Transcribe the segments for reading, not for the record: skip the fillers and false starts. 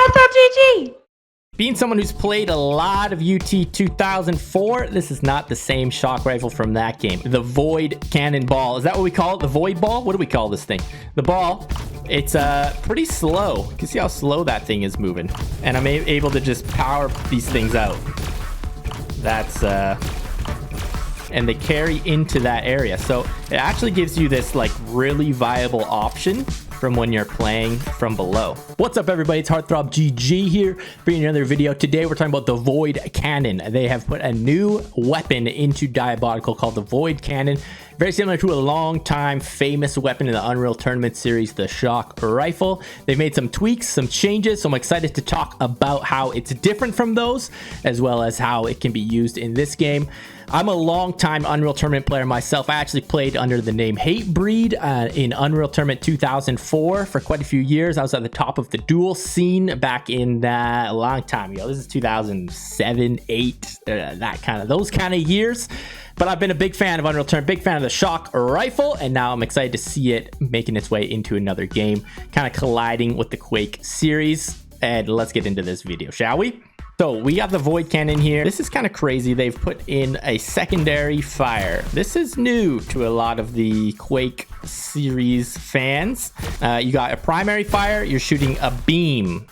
GG. Being someone who's played a lot of UT 2004, this is not the same shock rifle from that game. The Void Cannonball. Is that what we call it? The Void Ball? What do we call this thing? The ball. It's pretty slow. You can see how slow that thing is moving. And I'm able to just power these things out. That's... and they carry into that area. So it actually gives you this like really viable option from when you're playing from below. What's up, everybody? It's Heartthrob GG here, bringing another video. Today we're talking about the Void Cannon. They have put a new weapon into Diabotical called the Void Cannon. Very similar to a long-time famous weapon in the Unreal Tournament series, the Shock Rifle. They've made some tweaks, some changes, so I'm excited to talk about how it's different from those, as well as how it can be used in this game. I'm a long-time Unreal Tournament player myself. I actually played under the name Hatebreed in Unreal Tournament 2004 for quite a few years. I was at the top of the duel scene back in a long time ago. This is 2007, 8, those kind of years. But I've been a big fan of Unreal Tournament, big fan of the Shock Rifle, and now I'm excited to see it making its way into another game, kind of colliding with the Quake series. And let's get into this video, shall we? So we got the Void Cannon here. This is kind of crazy. They've put in a secondary fire. This is new to a lot of the Quake series fans. You got a primary fire. You're shooting a beam.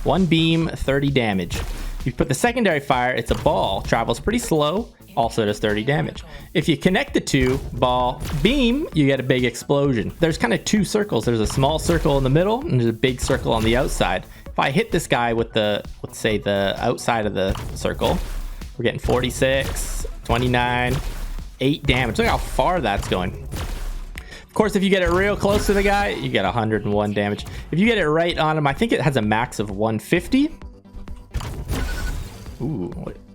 One beam, 30 damage. You put the secondary fire. It's a ball. Travels pretty slow. Also does 30 damage. If you connect the two, ball, beam, you get a big explosion. There's kind of two circles. There's a small circle in the middle and there's a big circle on the outside. If I hit this guy with the, let's say the outside of the circle, we're getting 46, 29, 8 damage. Look how far that's going. Of course, if you get it real close to the guy, you get 101 damage. If you get it right on him, I think it has a max of 150. Ooh,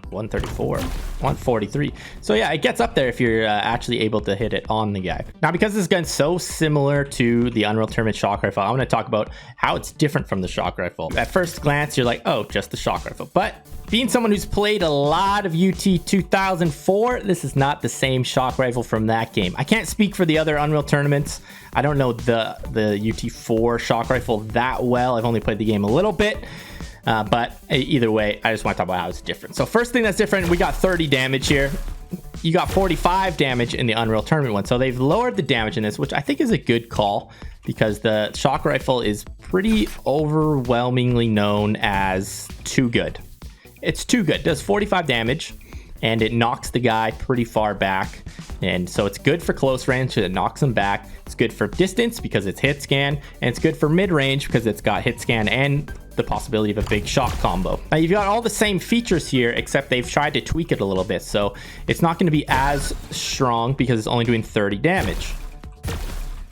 134, 143. So yeah, it gets up there if you're actually able to hit it on the guy. Now, because this gun's so similar to the Unreal Tournament Shock Rifle, I want to talk about how it's different from the Shock Rifle. At first glance, you're like, oh, just the Shock Rifle. But being someone who's played a lot of UT 2004, this is not the same Shock Rifle from that game. I can't speak for the other Unreal Tournaments. I don't know the UT4 Shock Rifle that well. I've only played the game a little bit. But either way, I just want to talk about how it's different. So first thing that's different, we got 30 damage here. You got 45 damage in the Unreal Tournament one. So they've lowered the damage in this, which I think is a good call because the Shock Rifle is pretty overwhelmingly known as too good. It's too good. It does 45 damage and it knocks the guy pretty far back. And so it's good for close range because it knocks him back. It's good for distance because it's hit scan, and it's good for mid range because it's got hit scan and the possibility of a big shock combo. Now you've got all the same features here, except they've tried to tweak it a little bit. So it's not going to be as strong because it's only doing 30 damage.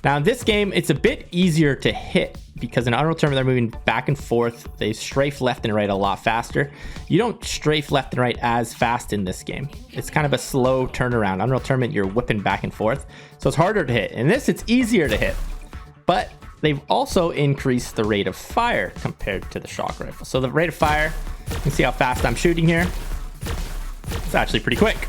Now in this game, it's a bit easier to hit because in Unreal Tournament, they're moving back and forth. They strafe left and right a lot faster. You don't strafe left and right as fast in this game. It's kind of a slow turnaround. Unreal Tournament, you're whipping back and forth. So it's harder to hit. In this, it's easier to hit. But they've also increased the rate of fire compared to the Shock Rifle. So the rate of fire, you can see how fast I'm shooting here. It's actually pretty quick.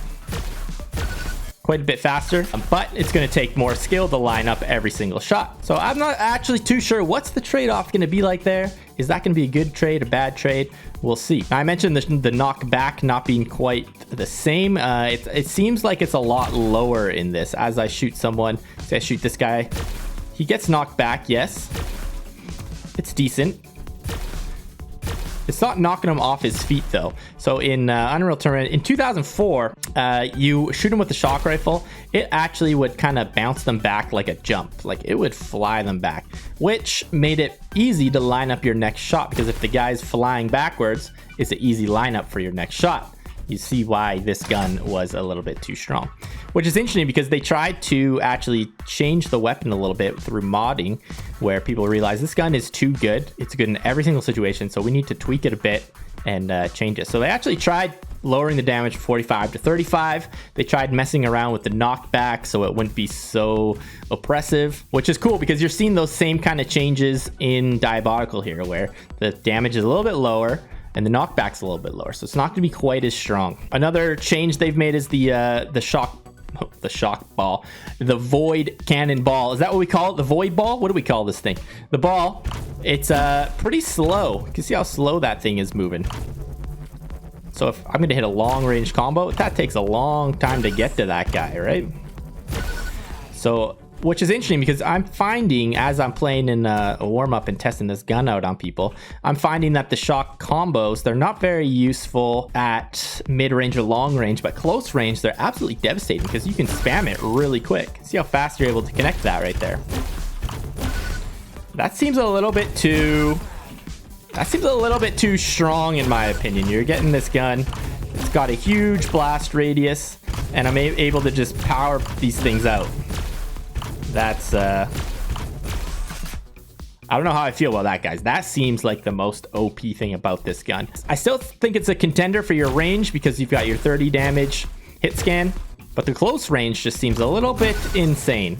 Quite a bit faster, but it's going to take more skill to line up every single shot. So I'm not actually too sure what's the trade-off going to be like there. Is that going to be a good trade, a bad trade? We'll see. Now, I mentioned the knockback not being quite the same. It seems like it's a lot lower in this. As I shoot someone, say I shoot this guy, he gets knocked back. Yes, it's decent. It's not knocking him off his feet though. So in Unreal Tournament in 2004, you shoot him with the Shock Rifle, it actually would kind of bounce them back like a jump. Like it would fly them back, which made it easy to line up your next shot, because if the guy's flying backwards, it's an easy lineup for your next shot. You see why this gun was a little bit too strong, which is interesting because they tried to actually change the weapon a little bit through modding, where people realize this gun is too good. It's good in every single situation, so we need to tweak it a bit and change it. So they actually tried lowering the damage from 45 to 35. They tried messing around with the knockback so it wouldn't be so oppressive, which is cool because you're seeing those same kind of changes in Diabotical here, where the damage is a little bit lower and the knockback's a little bit lower, so it's not going to be quite as strong. Another change they've made is the shock ball, the Void Cannonball. Is that what we call it? The Void Ball? What do we call this thing? The ball. It's pretty slow. You can see how slow that thing is moving. So if I'm gonna hit a long range combo, that takes a long time to get to that guy, right? So, which is interesting because I'm finding as I'm playing in a warm-up and testing this gun out on people, I'm finding that the shock combos, they're not very useful at mid-range or long range, but close range, they're absolutely devastating because you can spam it really quick. See how fast you're able to connect that right there. That seems a little bit too strong in my opinion. You're getting this gun, it's got a huge blast radius, and I'm able to just power these things out. That's I don't know how I feel about that, guys. That seems like the most OP thing about this gun. I still think it's a contender for your range because you've got your 30 damage hit scan, but the close range just seems a little bit insane.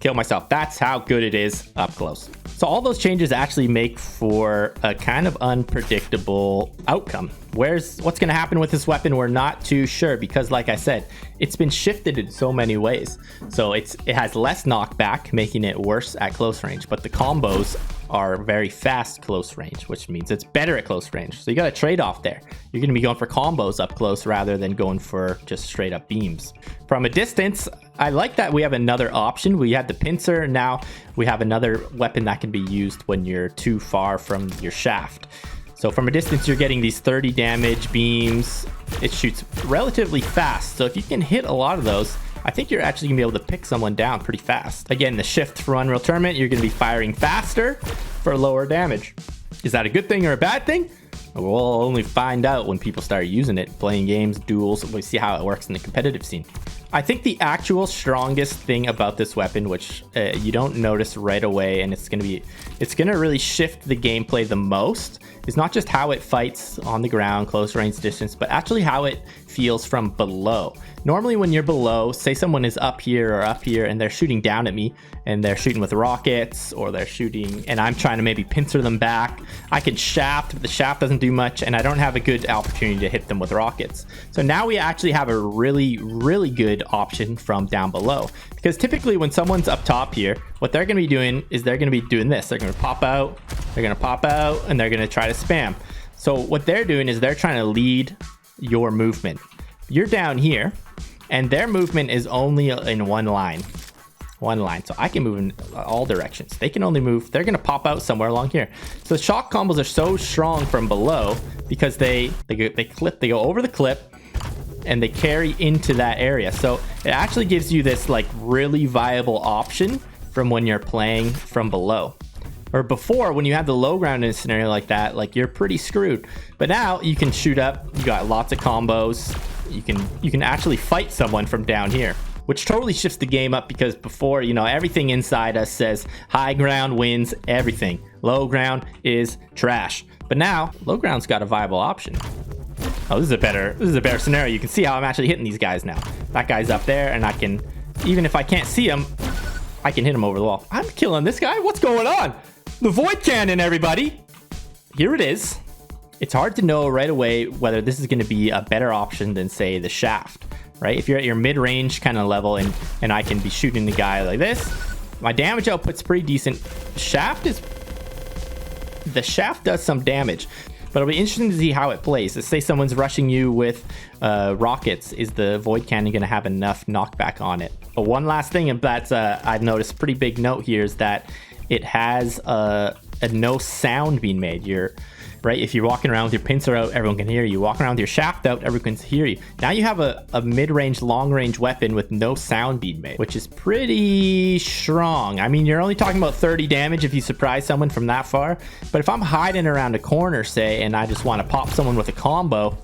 Kill myself. That's how good it is up close. So all those changes actually make for a kind of unpredictable outcome. What's going to happen with this weapon? We're not too sure because, like I said, it's been shifted in so many ways. So it has less knockback, making it worse at close range, but the combos are very fast close range, which means it's better at close range. So you got a trade-off there. You're going to be going for combos up close rather than going for just straight up beams. From a distance, I like that we have another option. We had the pincer, now we have another weapon that can be used when you're too far from your shaft. So from a distance, you're getting these 30 damage beams. It shoots relatively fast. So if you can hit a lot of those, I think you're actually gonna be able to pick someone down pretty fast. Again, the shift for Unreal Tournament, you're gonna be firing faster for lower damage. Is that a good thing or a bad thing? We'll only find out when people start using it, playing games, duels. We see how it works in the competitive scene. I think the actual strongest thing about this weapon, which you don't notice right away, and it's gonna really shift the gameplay the most, is not just how it fights on the ground, close range distance, but actually how it feels from below. Normally when you're below, say someone is up here or up here and they're shooting down at me and they're shooting with rockets, or they're shooting and I'm trying to maybe pincer them back, I can shaft, but the shaft doesn't do much and I don't have a good opportunity to hit them with rockets. So now we actually have a really good option from down below, because typically when someone's up top here, what they're going to be doing is they're going to be doing this. They're going to pop out, and they're going to try to spam. So what they're doing is they're trying to lead your movement. You're down here and their movement is only in one line. So I can move in all directions. They can only move, they're going to pop out somewhere along here. So the shock combos are so strong from below because they go over the clip and they carry into that area. So it actually gives you this like really viable option from when you're playing from below. Or before, when you have the low ground in a scenario like that, like you're pretty screwed. But now you can shoot up, you got lots of combos, you can actually fight someone from down here, which totally shifts the game up, because before, you know, everything inside us says high ground wins everything, low ground is trash. But now low ground's got a viable option. Oh, this is a better scenario. You can see how I'm actually hitting these guys now. That guy's up there and I can, even if I can't see him, I can hit him over the wall. I'm killing this guy. What's going on? The void cannon, everybody. Here it is. It's hard to know right away whether this is going to be a better option than, say, the shaft, right? If you're at your mid-range kind of level and I can be shooting the guy like this, my damage output's pretty decent. The shaft does some damage, but it'll be interesting to see how it plays. Let's say someone's rushing you with rockets. Is the void cannon going to have enough knockback on it? But one last thing, and that's I've noticed a pretty big note here, is that it has a no sound being made. Right, if you're walking around with your pincer out, everyone can hear you. Walking around with your shaft out, everyone can hear you. Now you have a mid-range, long-range weapon with no sound being made, which is pretty strong. I mean, you're only talking about 30 damage if you surprise someone from that far. But if I'm hiding around a corner, say, and I just want to pop someone with a combo,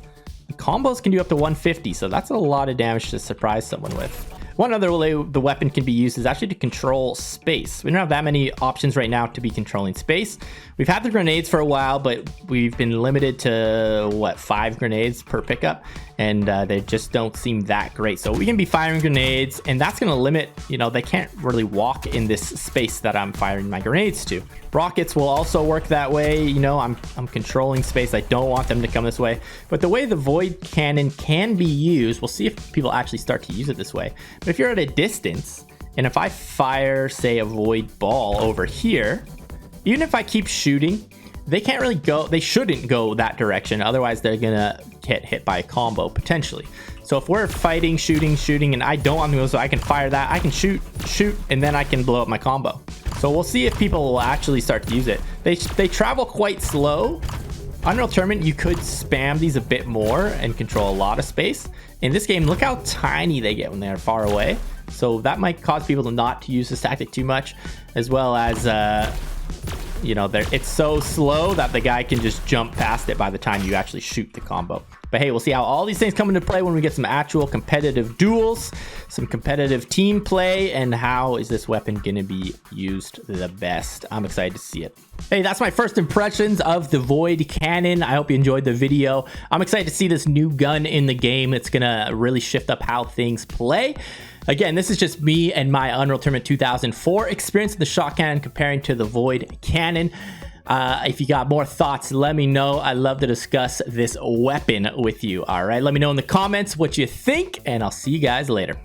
combos can do up to 150. So that's a lot of damage to surprise someone with. One other way the weapon can be used is actually to control space. We don't have that many options right now to be controlling space. We've had the grenades for a while, but we've been limited to, 5 grenades per pickup, and they just don't seem that great. So we can be firing grenades, and that's going to limit, they can't really walk in this space that I'm firing my grenades to. Rockets will also work that way. I'm controlling space. I don't want them to come this way. But the way the void cannon can be used, we'll see if people actually start to use it this way. But if you're at a distance, and if I fire, say, a void ball over here, even if I keep shooting, they can't really go, they shouldn't go that direction. Otherwise, they're gonna get hit by a combo potentially. So if we're fighting, shooting, and I don't want to go, so I can fire that, I can shoot, and then I can blow up my combo. So we'll see if people will actually start to use it. They travel quite slow. Unreal Tournament, you could spam these a bit more and control a lot of space. In this game, look how tiny they get when they're far away. So that might cause people to not to use this tactic too much, as well as you know, it's so slow that the guy can just jump past it by the time you actually shoot the combo. But hey, we'll see how all these things come into play when we get some actual competitive duels, some competitive team play, and how is this weapon going to be used the best. I'm excited to see it. Hey, that's my first impressions of the Void Cannon. I hope you enjoyed the video. I'm excited to see this new gun in the game. It's going to really shift up how things play. Again, this is just me and my Unreal Tournament 2004 experience of the shot cannon comparing to the Void Cannon. If you got more thoughts, let me know. I love to discuss this weapon with you. All right, let me know in the comments what you think, and I'll see you guys later.